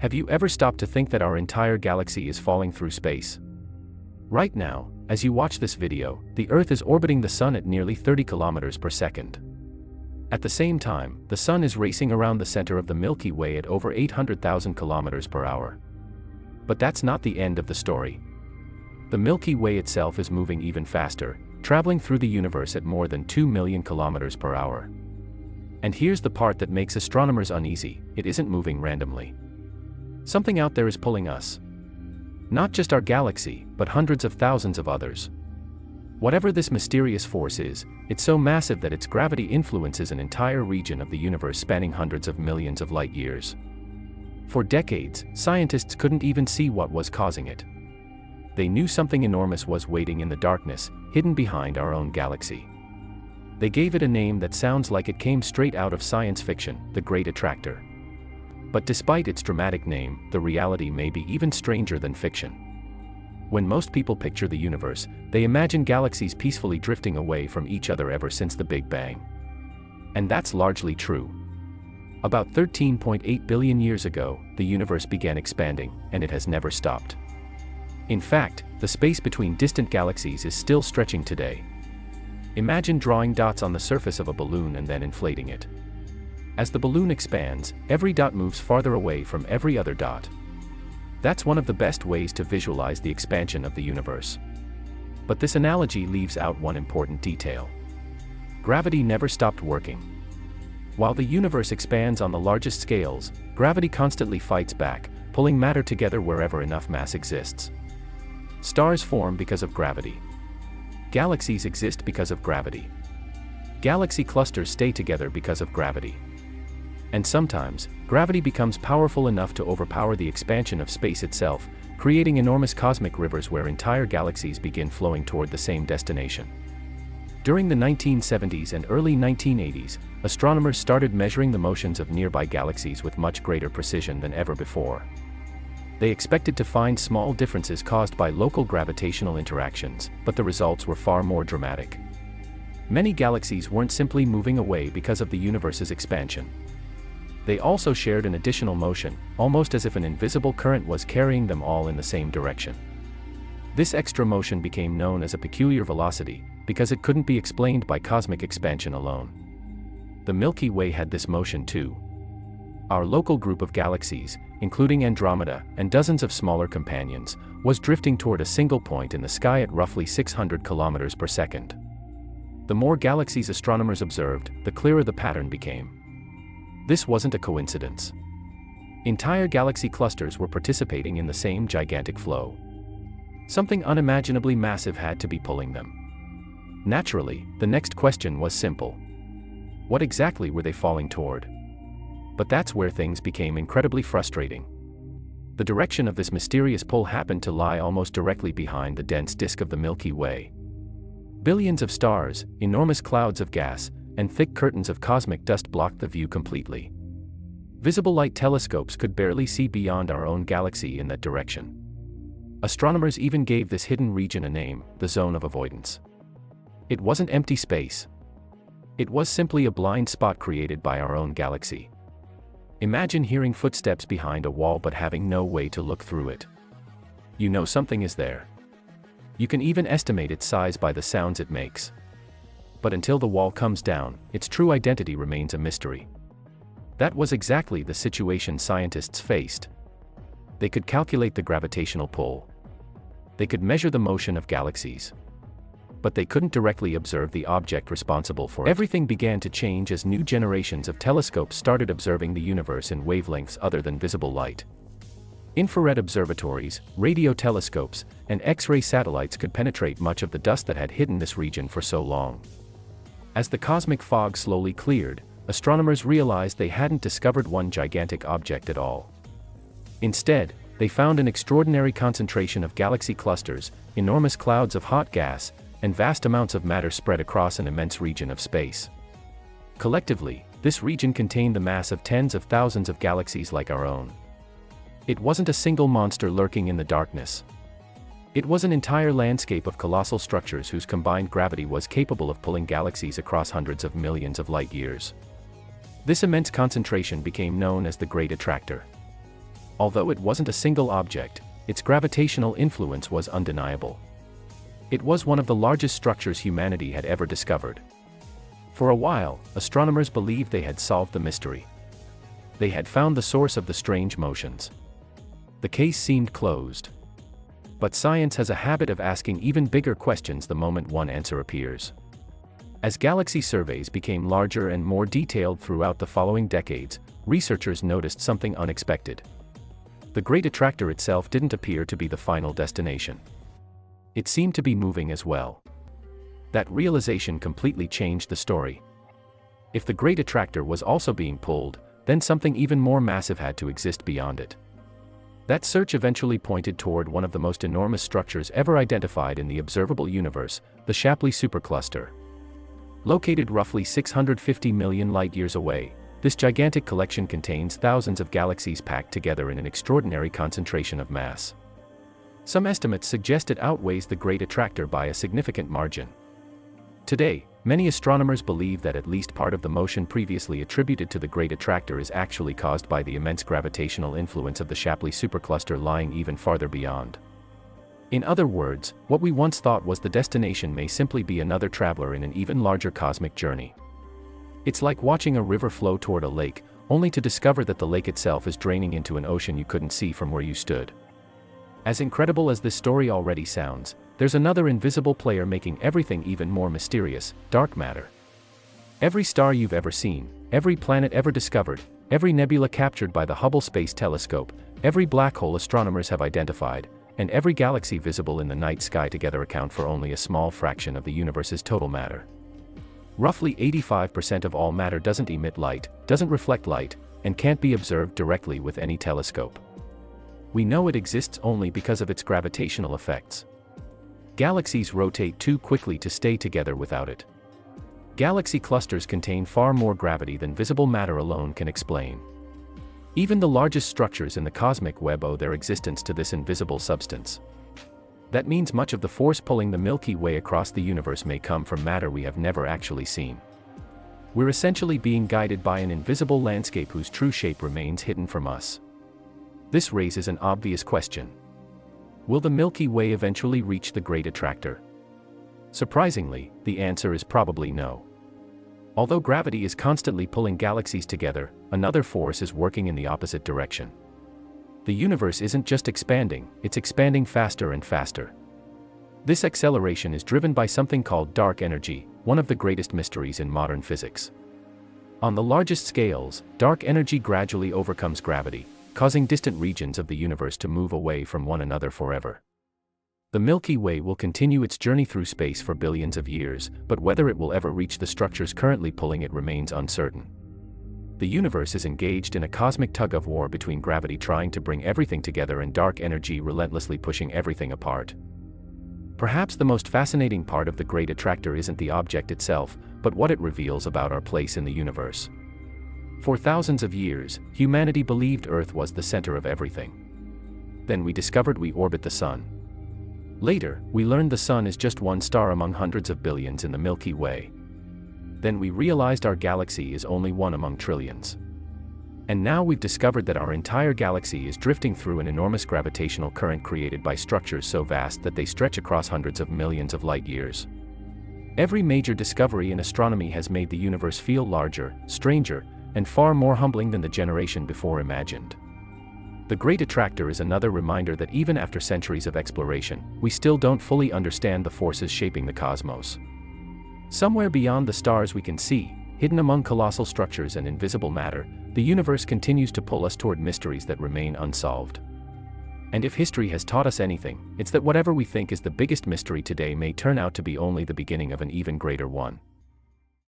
Have you ever stopped to think that our entire galaxy is falling through space? Right now, as you watch this video, the Earth is orbiting the Sun at nearly 30 kilometers per second. At the same time, the Sun is racing around the center of the Milky Way at over 800,000 kilometers per hour. But that's not the end of the story. The Milky Way itself is moving even faster, traveling through the universe at more than 2 million kilometers per hour. And here's the part that makes astronomers uneasy: it isn't moving randomly. Something out there is pulling us. Not just our galaxy, but hundreds of thousands of others. Whatever this mysterious force is, it's so massive that its gravity influences an entire region of the universe spanning hundreds of millions of light years. For decades, scientists couldn't even see what was causing it. They knew something enormous was waiting in the darkness, hidden behind our own galaxy. They gave it a name that sounds like it came straight out of science fiction: the Great Attractor. But despite its dramatic name, the reality may be even stranger than fiction. When most people picture the universe, they imagine galaxies peacefully drifting away from each other ever since the Big Bang. And that's largely true. About 13.8 billion years ago, the universe began expanding, and it has never stopped. In fact, the space between distant galaxies is still stretching today. Imagine drawing dots on the surface of a balloon and then inflating it. As the balloon expands, every dot moves farther away from every other dot. That's one of the best ways to visualize the expansion of the universe. But this analogy leaves out one important detail. Gravity never stopped working. While the universe expands on the largest scales, gravity constantly fights back, pulling matter together wherever enough mass exists. Stars form because of gravity. Galaxies exist because of gravity. Galaxy clusters stay together because of gravity. And sometimes, gravity becomes powerful enough to overpower the expansion of space itself, creating enormous cosmic rivers where entire galaxies begin flowing toward the same destination. During the 1970s and early 1980s, astronomers started measuring the motions of nearby galaxies with much greater precision than ever before. They expected to find small differences caused by local gravitational interactions, but the results were far more dramatic. Many galaxies weren't simply moving away because of the universe's expansion. They also shared an additional motion, almost as if an invisible current was carrying them all in the same direction. This extra motion became known as a peculiar velocity, because it couldn't be explained by cosmic expansion alone. The Milky Way had this motion too. Our local group of galaxies, including Andromeda and dozens of smaller companions, was drifting toward a single point in the sky at roughly 600 kilometers per second. The more galaxies astronomers observed, the clearer the pattern became. This wasn't a coincidence. Entire galaxy clusters were participating in the same gigantic flow. Something unimaginably massive had to be pulling them. Naturally, the next question was simple. What exactly were they falling toward? But that's where things became incredibly frustrating. The direction of this mysterious pull happened to lie almost directly behind the dense disk of the Milky Way. Billions of stars, enormous clouds of gas, and thick curtains of cosmic dust blocked the view completely. Visible light telescopes could barely see beyond our own galaxy in that direction. Astronomers even gave this hidden region a name: the zone of avoidance. It wasn't empty space. It was simply a blind spot created by our own galaxy. Imagine hearing footsteps behind a wall but having no way to look through it. You know something is there. You can even estimate its size by the sounds it makes. But until the wall comes down, its true identity remains a mystery. That was exactly the situation scientists faced. They could calculate the gravitational pull. They could measure the motion of galaxies. But they couldn't directly observe the object responsible for it. Everything began to change as new generations of telescopes started observing the universe in wavelengths other than visible light. Infrared observatories, radio telescopes, and X-ray satellites could penetrate much of the dust that had hidden this region for so long. As the cosmic fog slowly cleared, astronomers realized they hadn't discovered one gigantic object at all. Instead, they found an extraordinary concentration of galaxy clusters, enormous clouds of hot gas, and vast amounts of matter spread across an immense region of space. Collectively, this region contained the mass of tens of thousands of galaxies like our own. It wasn't a single monster lurking in the darkness. It was an entire landscape of colossal structures whose combined gravity was capable of pulling galaxies across hundreds of millions of light years. This immense concentration became known as the Great Attractor. Although it wasn't a single object, its gravitational influence was undeniable. It was one of the largest structures humanity had ever discovered. For a while, astronomers believed they had solved the mystery. They had found the source of the strange motions. The case seemed closed. But science has a habit of asking even bigger questions the moment one answer appears. As galaxy surveys became larger and more detailed throughout the following decades, researchers noticed something unexpected. The Great Attractor itself didn't appear to be the final destination. It seemed to be moving as well. That realization completely changed the story. If the Great Attractor was also being pulled, then something even more massive had to exist beyond it. That search eventually pointed toward one of the most enormous structures ever identified in the observable universe, the Shapley supercluster. Located roughly 650 million light-years away, this gigantic collection contains thousands of galaxies packed together in an extraordinary concentration of mass. Some estimates suggest it outweighs the Great Attractor by a significant margin. Today, many astronomers believe that at least part of the motion previously attributed to the Great Attractor is actually caused by the immense gravitational influence of the Shapley supercluster lying even farther beyond. In other words, what we once thought was the destination may simply be another traveler in an even larger cosmic journey. It's like watching a river flow toward a lake, only to discover that the lake itself is draining into an ocean you couldn't see from where you stood. As incredible as this story already sounds, there's another invisible player making everything even more mysterious: dark matter. Every star you've ever seen, every planet ever discovered, every nebula captured by the Hubble Space Telescope, every black hole astronomers have identified, and every galaxy visible in the night sky together account for only a small fraction of the universe's total matter. Roughly 85% of all matter doesn't emit light, doesn't reflect light, and can't be observed directly with any telescope. We know it exists only because of its gravitational effects. Galaxies rotate too quickly to stay together without it. Galaxy clusters contain far more gravity than visible matter alone can explain. Even the largest structures in the cosmic web owe their existence to this invisible substance. That means much of the force pulling the Milky Way across the universe may come from matter we have never actually seen. We're essentially being guided by an invisible landscape whose true shape remains hidden from us. This raises an obvious question. Will the Milky Way eventually reach the Great Attractor? Surprisingly, the answer is probably no. Although gravity is constantly pulling galaxies together, another force is working in the opposite direction. The universe isn't just expanding, it's expanding faster and faster. This acceleration is driven by something called dark energy, one of the greatest mysteries in modern physics. On the largest scales, dark energy gradually overcomes gravity, causing distant regions of the universe to move away from one another forever. The Milky Way will continue its journey through space for billions of years, but whether it will ever reach the structures currently pulling it remains uncertain. The universe is engaged in a cosmic tug-of-war between gravity trying to bring everything together and dark energy relentlessly pushing everything apart. Perhaps the most fascinating part of the Great Attractor isn't the object itself, but what it reveals about our place in the universe. For thousands of years, humanity believed Earth was the center of everything. Then we discovered we orbit the Sun. Later, we learned the Sun is just one star among hundreds of billions in the Milky Way. Then we realized our galaxy is only one among trillions. And now we've discovered that our entire galaxy is drifting through an enormous gravitational current created by structures so vast that they stretch across hundreds of millions of light-years. Every major discovery in astronomy has made the universe feel larger, stranger, and far more humbling than the generation before imagined. The Great Attractor is another reminder that even after centuries of exploration, we still don't fully understand the forces shaping the cosmos. Somewhere beyond the stars we can see, hidden among colossal structures and invisible matter, the universe continues to pull us toward mysteries that remain unsolved. And if history has taught us anything, it's that whatever we think is the biggest mystery today may turn out to be only the beginning of an even greater one.